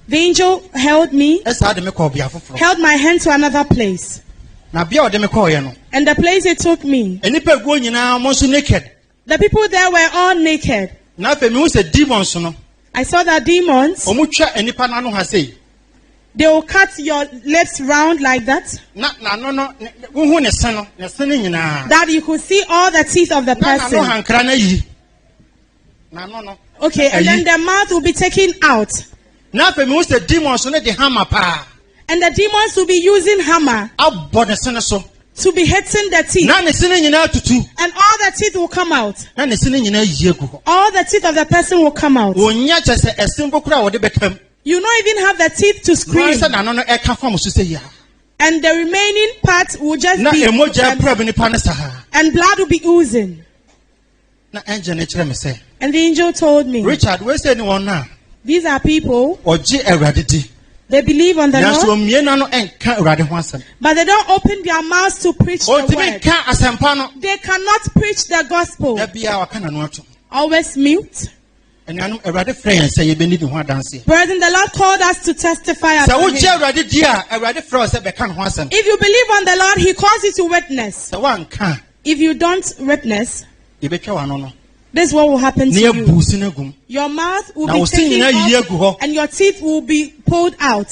The angel held me, held my hand to another place. And the place it took me, the people there were all naked. I saw that demons, they will cut your lips round like that, that you could see all the teeth of the person. Okay, and then the mouth will be taken out. And the demons will be using hammer to be hitting the teeth. And all the teeth will come out. All the teeth of the person will come out. You don't even have the teeth to scream. And the remaining part will just be and blood will be oozing. And the angel told me, Richard, these are people, they believe on the Lord, but they don't open their mouths to preach the word. They cannot preach the gospel. Always mute. Brethren, the Lord called us to testify about Him. If you believe on the Lord, He calls you to witness. If you don't witness, this is what will happen to you. Your mouth will be taken off and your teeth will be pulled out.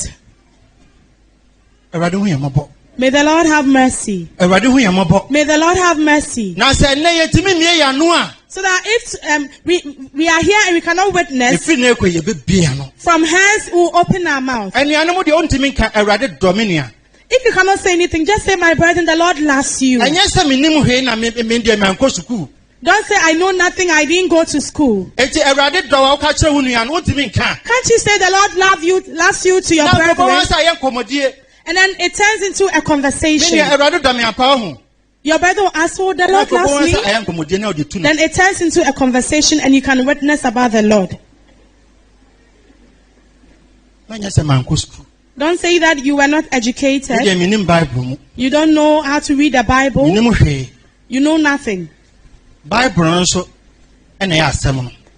May the Lord have mercy. May the Lord have mercy. So that if we are here and we cannot witness, from hence we will open our mouth. If you cannot say anything, just say, my brethren, the Lord loves you. Don't say, I know nothing, I didn't go to school. Can't you say the Lord loves you to your brethren? And then it turns into a conversation. Your brother will ask, oh, the Lord loves me. Then it turns into a conversation and you can witness about the Lord. Don't say that you were not educated. You don't know how to read the Bible. You know nothing.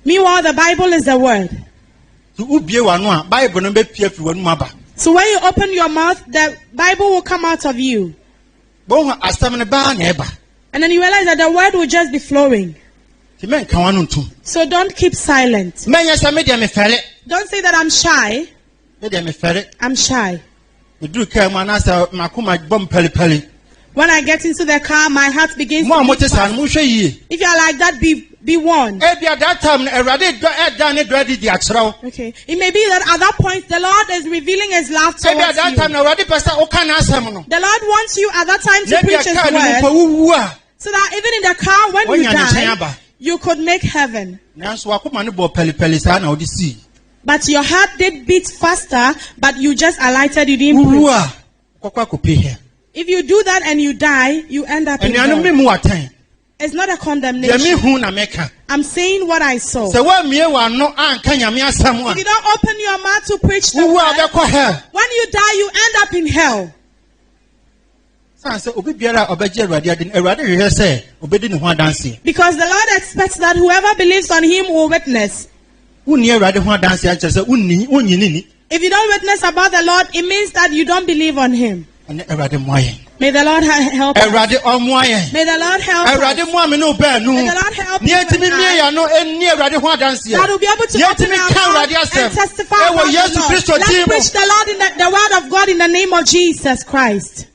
Meanwhile, the Bible is the word. So when you open your mouth, the Bible will come out of you. And then you realize that the word will just be flowing. So don't keep silent. Don't say that I'm shy. I'm shy. When I get into the car, my heart begins to beat fast. If you are like that, be warned. Okay. It may be that at that point, the Lord is revealing His love towards you. The Lord wants you at that time to preach His word. So that even in the car, when you die, you could make heaven. But your heart did beat faster, but you just alighted, you didn't preach. If you do that and you die, you end up in hell. It's not a condemnation. I'm saying what I saw. If you don't open your mouth to preach the word, when you die, you end up in hell. Because the Lord expects that whoever believes on Him will witness. If you don't witness about the Lord, it means that you don't believe on Him. May the Lord help us. May the Lord help us. May the Lord help you that will be able to open our mouth and testify about the Lord. Let's preach the Lord in the word of God in the name of Jesus Christ.